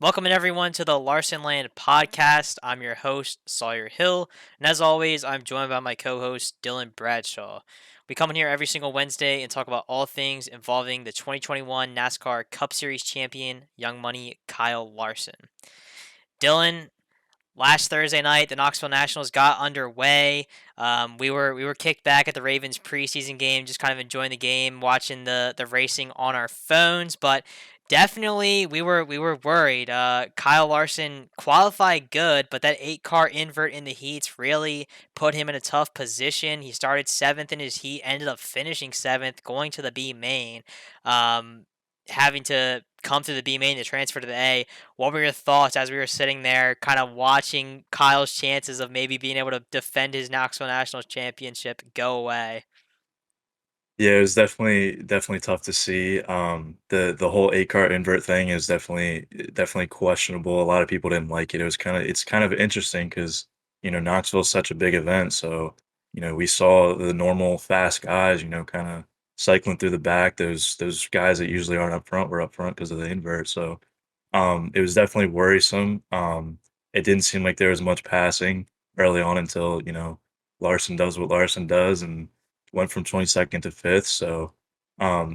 Welcome everyone to the Larsonland podcast. I'm your host, Sawyer Hill, and as always, I'm joined by my co-host, Dylan Bradshaw. We come in here every single Wednesday and talk about all things involving the 2021 NASCAR Cup Series champion, Young Money Kyle Larson. Dylan, last Thursday night, the Knoxville Nationals got underway. We were kicked back at the Ravens preseason game, just kind of enjoying the game, watching the racing on our phones. But definitely, we were worried. Kyle Larson qualified good, but that 8 car invert in the heats really put him in a tough position. He started seventh in his heat, ended up finishing seventh, going to the B main. Having to come through the B main to transfer to the A. What were your thoughts as we were sitting there, kind of watching Kyle's chances of maybe being able to defend his Knoxville Nationals championship go away? Yeah, it was definitely tough to see. The whole 8 car invert thing is definitely questionable. A lot of people didn't like it. It's kind of interesting because Knoxville's such a big event, so we saw the normal fast guys, kind of cycling through the back. Those guys that usually aren't up front were up front because of the invert. So it was definitely worrisome. It didn't seem like there was much passing early on until Larson does what Larson does and went from 22nd to 5th, so,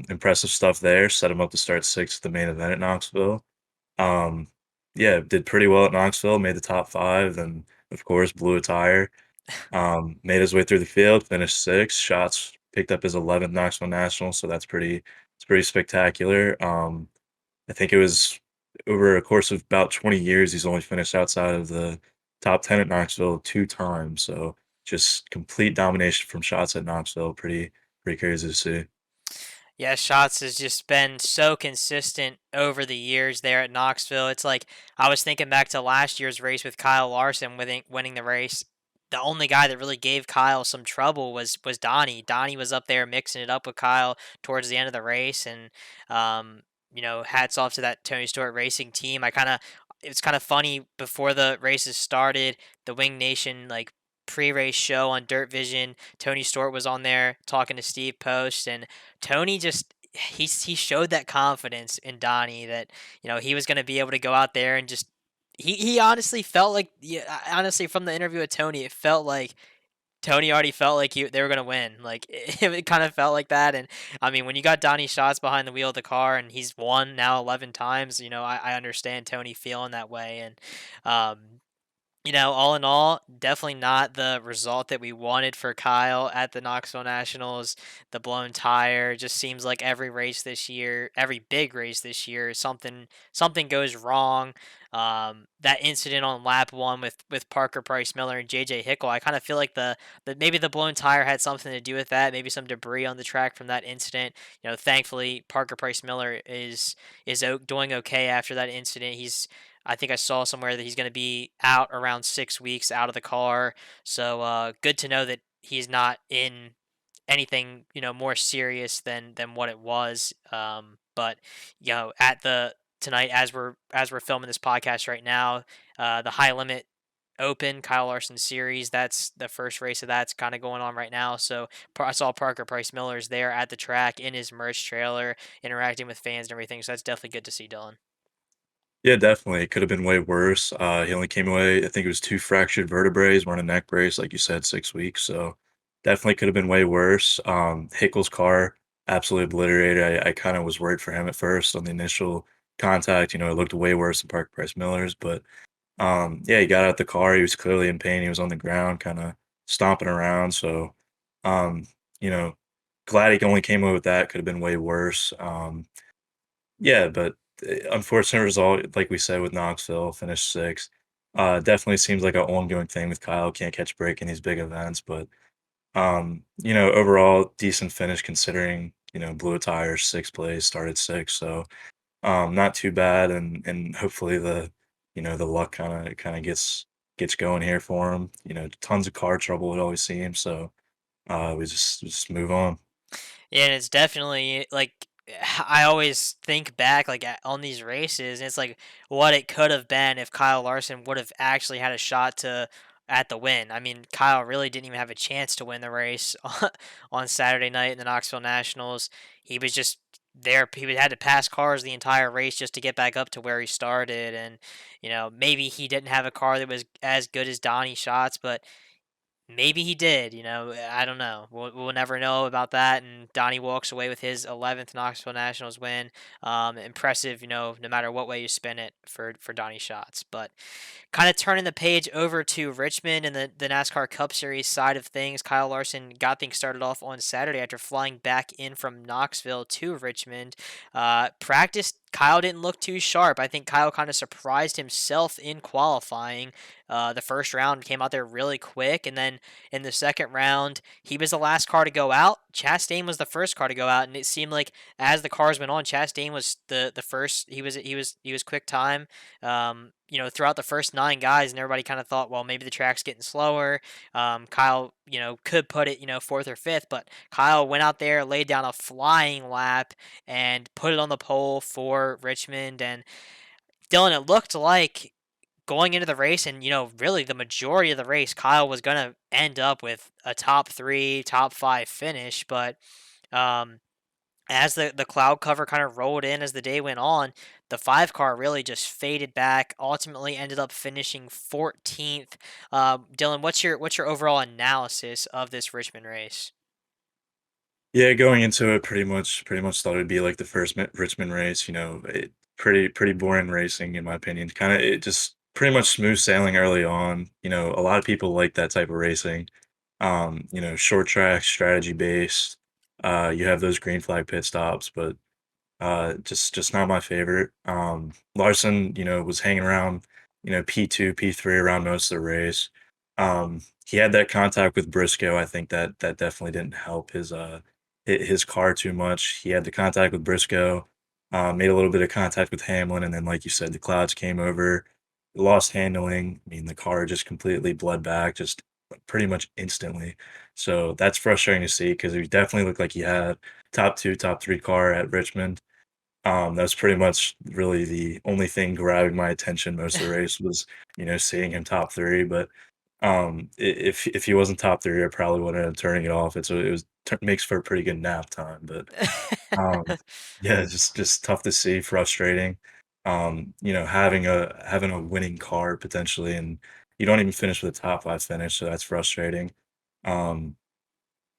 impressive stuff there, set him up to start 6th at the main event at Knoxville. Um, yeah, did pretty well at Knoxville, made the top 5, and, of course, blew a tire. Made his way through the field, finished 6th, shots picked up his 11th Knoxville National, so it's pretty spectacular. I think it was over a course of about 20 years, he's only finished outside of the top 10 at Knoxville 2 times, so just complete domination from shots at Knoxville, pretty crazy to see. Yeah, Shots has just been so consistent over the years there at Knoxville. It's like I was thinking back to last year's race with Kyle Larson winning the race. The only guy that really gave Kyle some trouble was Donnie. Donnie was up there mixing it up with Kyle towards the end of the race, and hats off to that Tony Stewart Racing team. It's kind of funny before the races started, the Wing Nation pre-race show on Dirt Vision. Tony Stewart was on there talking to Steve Post, and Tony just he showed that confidence in Donnie that he was going to be able to go out there and just he honestly felt like, yeah, honestly, from the interview with Tony, it felt like Tony already felt like they were gonna win. Like it kind of felt like that. And I mean, when you got Donnie Shots behind the wheel of the car and he's won now 11 times, I understand Tony feeling that way. And all in all, definitely not the result that we wanted for Kyle at the Knoxville Nationals. The blown tire just seems like every race this year, every big race this year, something goes wrong. That incident on lap one with Parker Price Miller and JJ Hickle, I kind of feel like the maybe the blown tire had something to do with that. Maybe some debris on the track from that incident. Thankfully Parker Price Miller is doing okay after that incident. I think I saw somewhere that he's going to be out around 6 weeks out of the car. So good to know that he's not in anything more serious than what it was. But at the tonight as we're filming this podcast right now, the High Limit Open Kyle Larson Series. That's the first race of that's kind of going on right now. So I saw Parker Price Miller's there at the track in his merch trailer, interacting with fans and everything. So that's definitely good to see, Dylan. Yeah, definitely, it could've been way worse. He only came away I think it was 2 fractured vertebrae, wearing a neck brace, like you said, 6 weeks, so definitely could've been way worse. Hickle's car absolutely obliterated. I kinda was worried for him at first on the initial contact, it looked way worse than Parker Price Miller's, but yeah, he got out the car, he was clearly in pain, he was on the ground kinda stomping around, so, um, you know, glad he only came away with that, could've been way worse. Yeah, but, unfortunate result, like we said, with Knoxville, finished 6th. Definitely seems like an ongoing thing with Kyle, can't catch a break in these big events, but, overall, decent finish considering, blew a tire, 6th place, started 6th, so not too bad, and hopefully the luck kinda gets going here for him. Tons of car trouble it always seems, so we just move on. Yeah, and it's definitely like I always think back on these races, and it's like what it could have been if Kyle Larson would have actually had a shot to at the win. I mean, Kyle really didn't even have a chance to win the race on Saturday night in the Knoxville Nationals. He was just he had to pass cars the entire race just to get back up to where he started. And maybe he didn't have a car that was as good as Donnie Schatz, but maybe he did. I don't know. We'll never know about that. And Donnie walks away with his 11th Knoxville Nationals win. Impressive, no matter what way you spin it for Donnie Schatz. But kind of turning the page over to Richmond and the NASCAR Cup Series side of things, Kyle Larson got things started off on Saturday after flying back in from Knoxville to Richmond. Practice, Kyle didn't look too sharp. I think Kyle kind of surprised himself in qualifying. The first round came out there really quick, and then in the second round, he was the last car to go out. Chastain was the first car to go out, and it seemed like as the cars went on, Chastain was the first. He was quick time. Throughout the first 9 guys, and everybody kind of thought, well, maybe the track's getting slower. Kyle, could put it, fourth or fifth, but Kyle went out there, laid down a flying lap, and put it on the pole for Richmond. And Dylan, it looked like going into the race, and really the majority of the race, Kyle was gonna end up with a top three, top five finish, but um, as the cloud cover kind of rolled in as the day went on, the 5 car really just faded back. Ultimately, ended up finishing 14th. Dylan, what's your overall analysis of this Richmond race? Yeah, going into it, pretty much thought it'd be like the first Richmond race. Pretty boring racing in my opinion. Kind of it just pretty much smooth sailing early on. A lot of people like that type of racing. Short track, strategy based. You have those green flag pit stops, but just not my favorite. Larson, was hanging around, P2, P3 around most of the race. He had that contact with Briscoe. I think that definitely didn't help his car too much. He had the contact with Briscoe, made a little bit of contact with Hamlin, and then, like you said, the clouds came over, lost handling. I mean, the car just completely bled back, just pretty much instantly. So that's frustrating to see because he definitely looked like he had top two, top three car at Richmond. That was pretty much really the only thing grabbing my attention most of the race was, seeing him top 3, but, if he wasn't top 3, I probably wouldn't have turning it off. It was makes for a pretty good nap time, but, um, yeah, just tough to see, frustrating. Having a winning car potentially, and you don't even finish with a top 5 finish, so that's frustrating. Um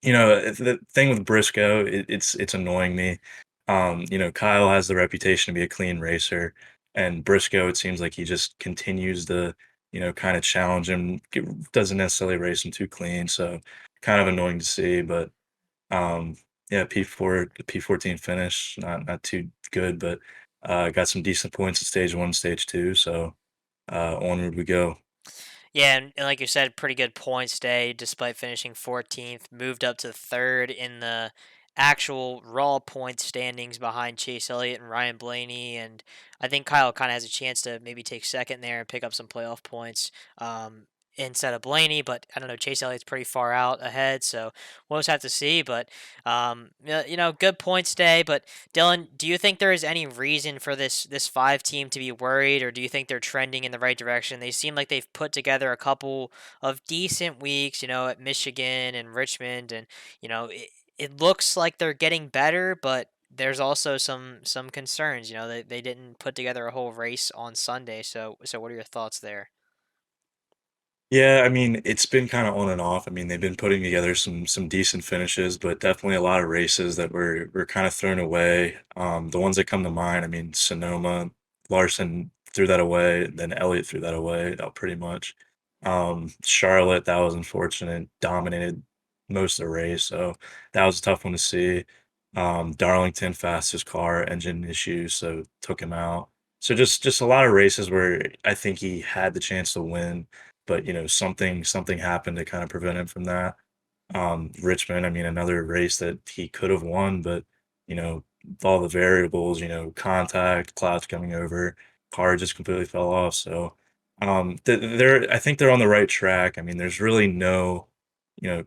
the thing with Briscoe, it's annoying me. Kyle has the reputation to be a clean racer, and Briscoe, it seems like he just continues to, kind of challenge him. Doesn't necessarily race him too clean, so kind of annoying to see. But yeah, P14 finish, not too good, but got some decent points at stage one, stage two. So onward we go. Yeah, and like you said, pretty good points day despite finishing 14th. Moved up to third in the actual raw point standings behind Chase Elliott and Ryan Blaney. And I think Kyle kind of has a chance to maybe take second there and pick up some playoff points instead of Blaney. But I don't know, Chase Elliott's pretty far out ahead, so we'll just have to see. But, good points day. But Dylan, do you think there is any reason for this 5 team to be worried, or do you think they're trending in the right direction? They seem like they've put together a couple of decent weeks, at Michigan and Richmond, and it looks like they're getting better, but there's also some concerns. They didn't put together a whole race on Sunday, so what are your thoughts there? Yeah, I mean, it's been kinda on and off. I mean, they've been putting together some decent finishes, but definitely a lot of races that were kinda thrown away. The ones that come to mind, I mean, Sonoma, Larson threw that away, and then Elliott threw that away, pretty much. Charlotte, that was unfortunate, dominated most of the race, so that was a tough one to see. Darlington, fastest car, engine issues, so took him out. So just a lot of races where I think he had the chance to win, but, something happened to kind of prevent him from that. Richmond, I mean, another race that he could have won, but, with all the variables, contact, clouds coming over, car just completely fell off. So, I think they're on the right track. I mean, there's really no,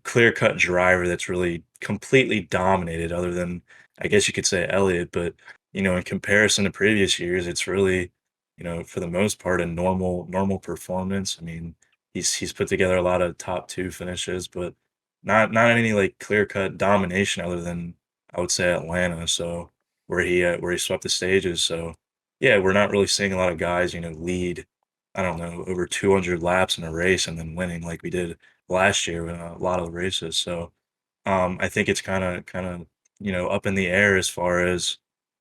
clear cut driver that's really completely dominated other than, I guess you could say Elliott, but, in comparison to previous years, it's really, for the most part, a normal performance. I mean, he's put together a lot of top 2 finishes, but not any, like, clear-cut domination other than, I would say, Atlanta. So, where he swept the stages. So yeah, we're not really seeing a lot of guys, lead. I don't know, over 200 laps in a race and then winning like we did last year in a lot of the races. So I think it's kind of up in the air as far as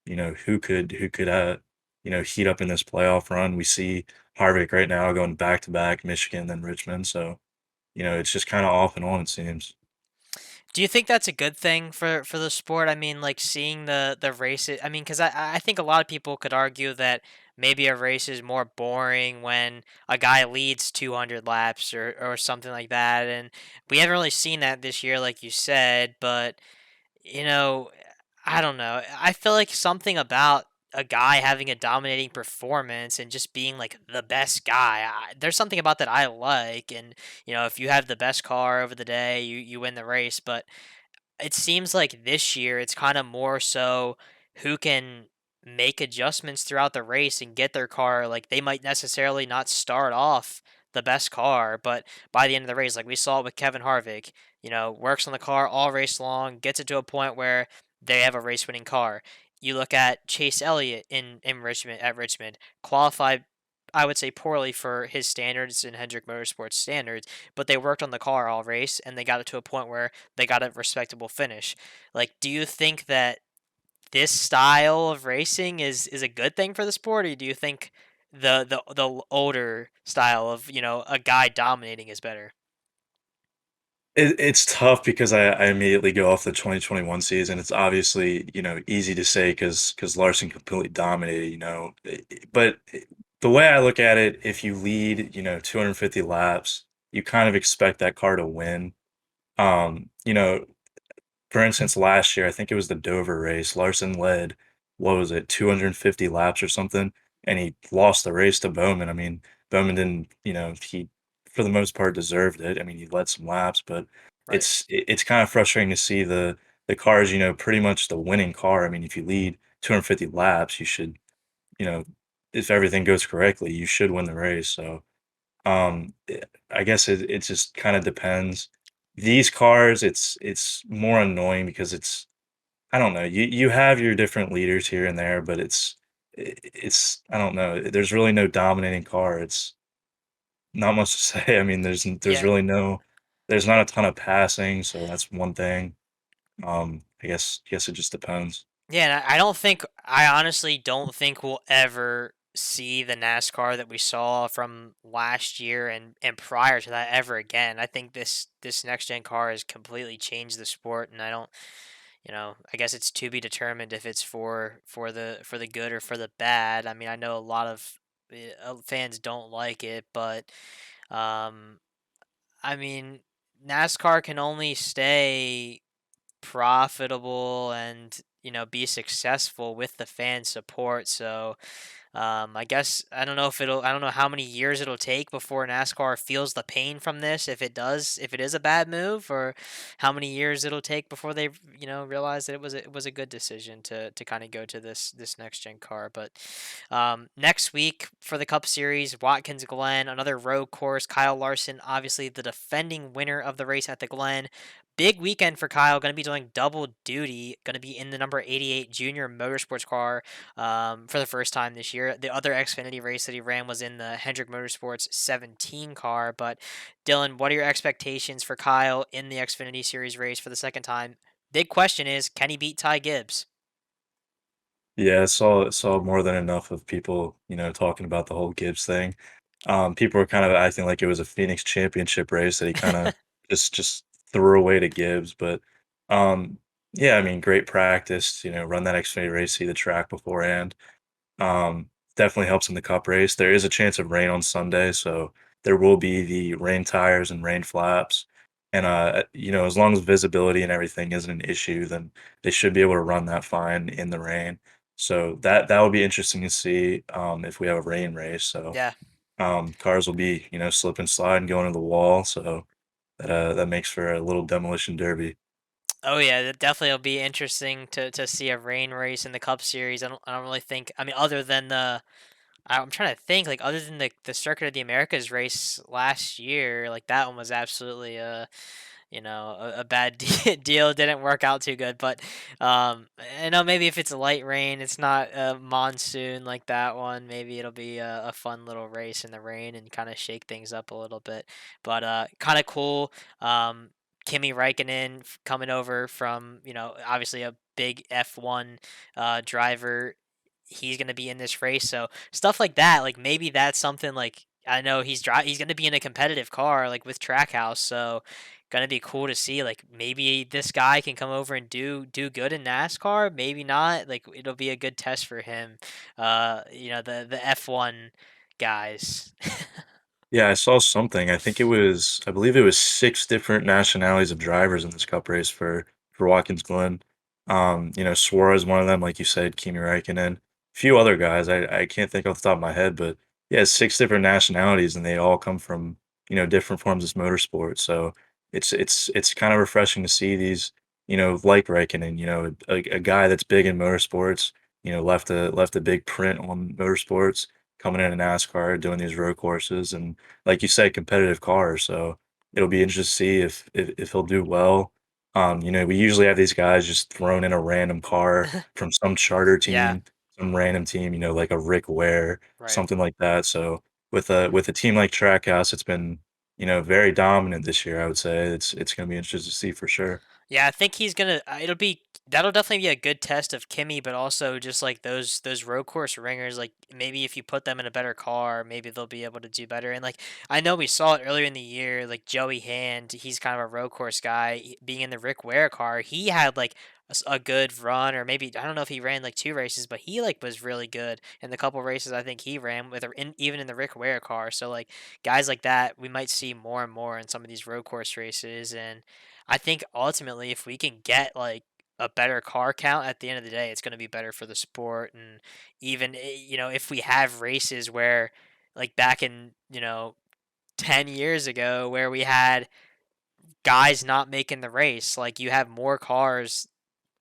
who could heat up in this playoff run. We see Harvick right now going back to back Michigan then Richmond. So it's just kind of off and on it seems. Do you think that's a good thing for the sport? I mean, like seeing the races. I mean, because I think a lot of people could argue that maybe a race is more boring when a guy leads 200 laps or something like that, and we haven't really seen that this year, like you said. But you know, I don't know. I feel like something about a guy having a dominating performance and just being like the best guy. There's something about that I like, and if you have the best car over the day, you win the race. But it seems like this year it's kind of more so who can make adjustments throughout the race and get their car. Like they might necessarily not start off the best car, but by the end of the race, like we saw with Kevin Harvick, works on the car all race long, gets it to a point where they have a race winning car. You look at Chase Elliott in Richmond at Richmond, qualified I would say poorly for his standards and Hendrick Motorsports standards, but they worked on the car all race and they got it to a point where they got a respectable finish. Like, do you think that this style of racing is a good thing for the sport, or do you think the older style of a guy dominating is better? It's tough because I immediately go off the 2021 season. It's obviously, easy to say because Larson completely dominated, but the way I look at it, if you lead, 250 laps, you kind of expect that car to win. Um, you know, for instance, last year, I think it was the Dover race. Larson led, what was it, 250 laps or something, and he lost the race to Bowman. I mean, Bowman didn't, he for the most part deserved it. I mean, he led some laps, but Right. it's kind of frustrating to see the cars, pretty much the winning car. I mean, if you lead 250 laps, you should, you know, if everything goes correctly, you should win the race. So I guess it just kinda depends. These cars, it's more annoying because I don't know, you have your different leaders here and there, but it's I don't know, there's really no dominating car, it's not much to say. I mean, there's Yeah. really there's not a ton of passing, so that's one thing. I guess it just depends. Yeah, and I honestly don't think we'll ever see the NASCAR that we saw from last year and prior to that ever again. I think this next gen car has completely changed the sport, and I don't, I guess it's to be determined if it's for the good or for the bad. I mean, I know a lot of fans don't like it, but um, I mean, NASCAR can only stay profitable and be successful with the fan support. So I guess I don't know how many years it'll take before NASCAR feels the pain from this, if it is a bad move, or how many years it'll take before they realize that it was a good decision to kind of go to this next gen car. But next week for the Cup Series, Watkins Glen, another road course. Kyle Larson, obviously the defending winner of the race at the Glen. Big weekend for Kyle. Going to be doing double duty. Going to be in the number 88 Junior Motorsports car for the first time this year. The other Xfinity race that he ran was in the Hendrick Motorsports 17 car. But Dylan, what are your expectations for Kyle in the Xfinity Series race for the second time? Big question is, can he beat Ty Gibbs? Yeah, I saw more than enough of people, talking about the whole Gibbs thing. People were kind of acting like it was a Phoenix championship race that he kinda just threw away to Gibbs, but, yeah, I mean, great practice, run that Xfinity race, see the track beforehand. Definitely helps in the cup race. There is a chance of rain on Sunday, so there will be the rain tires and rain flaps. And as long as visibility and everything isn't an issue, then they should be able to run that fine in the rain. So that will be interesting to see if we have a rain race. So Yeah. cars will be, slip and slide and go into the wall. So that makes for a little demolition derby. Oh yeah, that definitely will be interesting to see a rain race in the Cup Series. I don't really think. I mean, other than I'm trying to think, like, other than the Circuit of the Americas race last year, like that one was absolutely a bad deal didn't work out too good. But I know maybe if it's a light rain, it's not a monsoon like that one. Maybe it'll be a fun little race in the rain and kind of shake things up a little bit. But kind of cool. Kimi Räikkönen coming over from, obviously a big F1 driver. He's going to be in this race. So stuff like that, like maybe that's something like I know he's going to be in a competitive car like with Trackhouse. So going to be cool to see like maybe this guy can come over and do good in NASCAR, maybe not. Like it'll be a good test for him. The F1 guys. Yeah, I saw something. I believe it was 6 different nationalities of drivers in this Cup race for Watkins Glen. Suarez, one of them, like you said, Kimi Räikkönen, a few other guys. I can't think off the top of my head, but yeah, 6 different nationalities, and they all come from, different forms of motorsport. So it's kind of refreshing to see these, like Räikkönen, a guy that's big in motorsports, left a big print on motorsports coming into NASCAR, doing these road courses, and like you said, competitive cars. So it'll be interesting to see if he'll do well. We usually have these guys just thrown in a random car from some charter Yeah, team, some random team, like a Rick Ware, right. something like that. So with a team like Trackhouse, it's been very dominant this year. I would say it's going to be interesting to see for sure. Yeah, I think he's gonna. That'll definitely be a good test of Kimmy, but also just like those road course ringers. Like maybe if you put them in a better car, maybe they'll be able to do better. And like I know we saw it earlier in the year. Like Joey Hand, he's kind of a road course guy. Being in the Rick Ware car, he had like a good run, or maybe I don't know if he ran like 2 races, but he like was really good in the couple races I think he ran with, even in the Rick Ware car. So like guys like that, we might see more and more in some of these road course races. And I think ultimately, if we can get like a better car count at the end of the day, it's going to be better for the sport. And even, if we have races where, like back in, 10 years ago, where we had guys not making the race, like you have more cars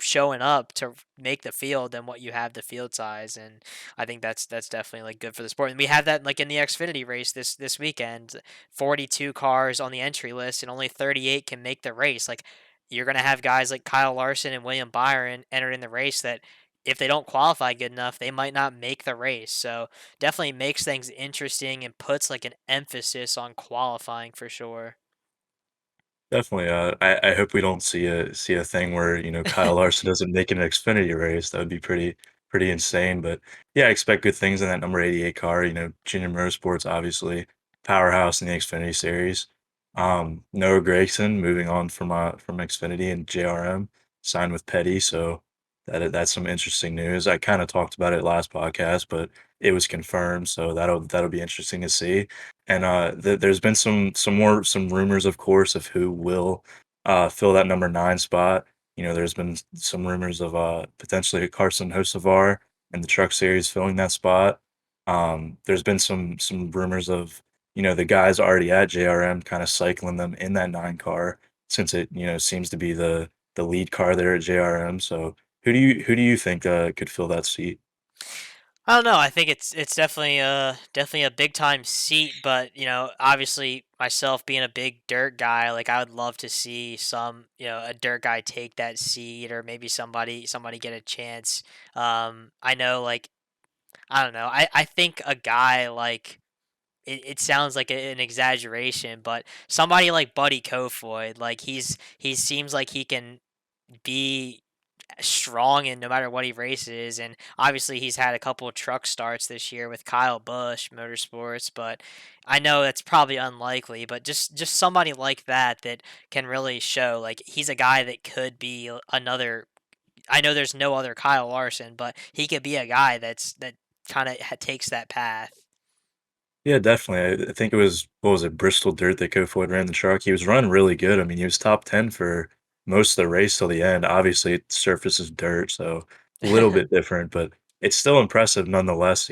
showing up to make the field than what you have the field size. And I think that's definitely like good for the sport. And we have that like in the Xfinity race this weekend, 42 cars on the entry list and only 38 can make the race. Like you're going to have guys like Kyle Larson and William Byron enter in the race that if they don't qualify good enough, they might not make the race. So definitely makes things interesting and puts like an emphasis on qualifying for sure. Definitely. I hope we don't see a thing where Kyle Larson doesn't make an Xfinity race. That would be pretty insane. But yeah, I expect good things in that number 88 car. Junior Motorsports obviously powerhouse in the Xfinity series. Noah Gragson moving on from Xfinity and JRM signed with Petty, so that's some interesting news. I kind of talked about it last podcast, but it was confirmed, so that'll be interesting to see. And there's been some rumors, of course, of who will fill that number 9 spot. There's been some rumors of potentially Carson Hocevar in the Truck Series filling that spot. There's been some rumors of the guys already at JRM kind of cycling them in that 9 car since it seems to be the lead car there at JRM. So who do you think could fill that seat? I don't know. I think it's definitely a big time seat, but obviously myself being a big dirt guy, like I would love to see a dirt guy take that seat, or maybe somebody get a chance. I know, like I don't know. I think a guy like it sounds like an exaggeration, but somebody like Buddy Kofoid, like he seems like he can be strong in no matter what he races. And obviously he's had a couple of truck starts this year with Kyle Busch Motorsports, but I know that's probably unlikely. But just somebody like that can really show like he's a guy that could be another. I know there's no other Kyle Larson, but he could be a guy that kind of takes that path. Yeah, definitely. I think it was what was it, Bristol Dirt that Kofoid ran the truck. He was running really good. I mean, he was top 10 for most of the race till the end. Obviously, surface is dirt, so a little bit different, but it's still impressive nonetheless,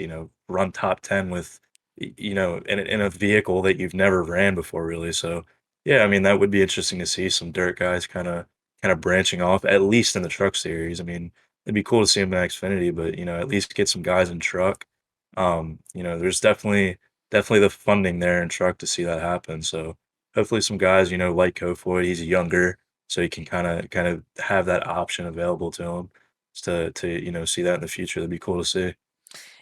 run top 10 with in a vehicle that you've never ran before really. So, yeah, I mean, that would be interesting to see some dirt guys kind of branching off at least in the truck series. I mean, it'd be cool to see him in Xfinity, but at least get some guys in truck. There's definitely the funding there in truck to see that happen. So hopefully some guys, like Kofoid, he's younger, so he can kind of have that option available to him to see that in the future. That'd be cool to see.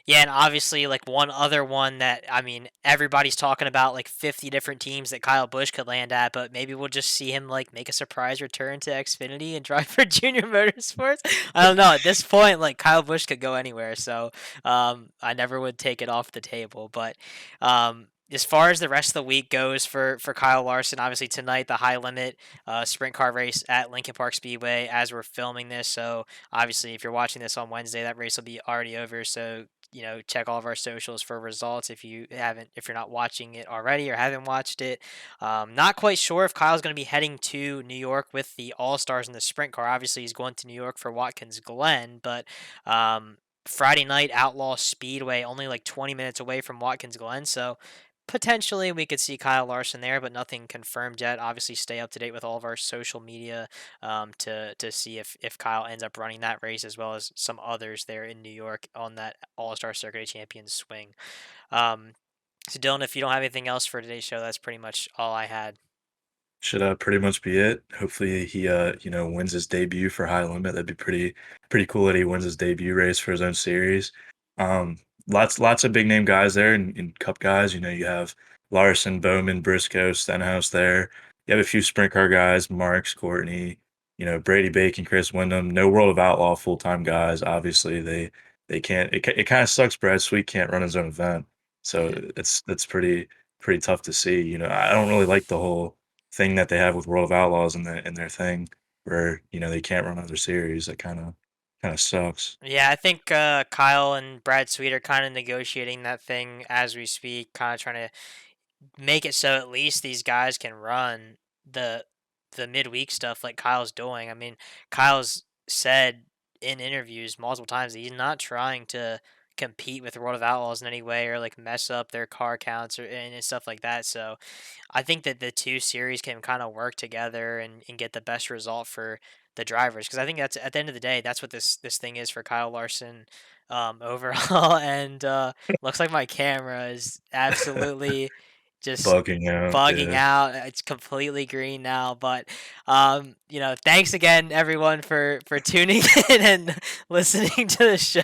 Yeah, and obviously, like one other one that I mean, everybody's talking about like 50 different teams that Kyle Busch could land at, but maybe we'll just see him like make a surprise return to Xfinity and drive for Junior Motorsports. I don't know. At this point, like Kyle Busch could go anywhere, so I never would take it off the table. But as far as the rest of the week goes for Kyle Larson, obviously tonight the high limit sprint car race at Lincoln Park Speedway as we're filming this. So obviously, if you're watching this on Wednesday, that race will be already over. So check all of our socials for results if you're not watching it already or haven't watched it. Not quite sure if Kyle's going to be heading to New York with the All Stars in the sprint car. Obviously, he's going to New York for Watkins Glen, but Friday night Outlaw Speedway, only like 20 minutes away from Watkins Glen, so potentially we could see Kyle Larson there, but nothing confirmed yet. Obviously, stay up to date with all of our social media to see if Kyle ends up running that race as well as some others there in New York on that All Star Circuit of Champions swing. Um, so Dylan, if you don't have anything else for today's show, that's pretty much all I had. Should pretty much be it. Hopefully he wins his debut for High Limit. That'd be pretty cool that he wins his debut race for his own series. Um, lots of big name guys there and Cup guys. You have Larson, Bowman, Briscoe, Stenhouse there. You have a few sprint car guys, Marks, Courtney, Brady Bacon, Chris Wyndham. No World of Outlaw full time guys. Obviously they can't. It kind of sucks. Brad Sweet can't run his own event, so it's pretty tough to see. I don't really like the whole thing that they have with World of Outlaws in their thing where, they can't run other series. That kinda sucks. Yeah, I think Kyle and Brad Sweet are kind of negotiating that thing as we speak, kind of trying to make it so at least these guys can run the the midweek stuff like Kyle's doing. I mean, Kyle's said in interviews multiple times that he's not trying to compete with World of Outlaws in any way or like mess up their car counts and stuff like that. So I think that the two series can kind of work together and get the best result for the drivers because I think that's at the end of the day that's what this thing is for Kyle Larson overall and looks like my camera is absolutely just Bugging out, bugging yeah. out. It's completely green now, but thanks again everyone for tuning in and listening to the show.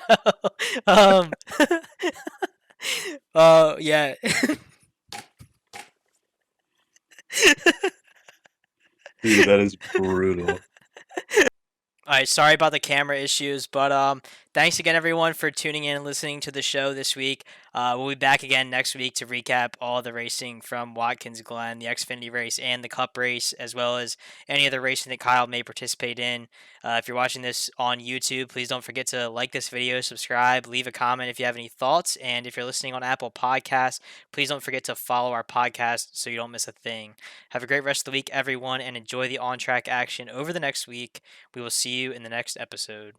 Um, oh yeah. Dude, that is brutal. All right, sorry about the camera issues, but thanks again everyone for tuning in and listening to the show this week. We'll be back again next week to recap all the racing from Watkins Glen, the Xfinity race, and the Cup race, as well as any other racing that Kyle may participate in. If you're watching this on YouTube, please don't forget to like this video, subscribe, leave a comment if you have any thoughts, and if you're listening on Apple Podcasts, please don't forget to follow our podcast so you don't miss a thing. Have a great rest of the week, everyone, and enjoy the on-track action over the next week. We will see you in the next episode.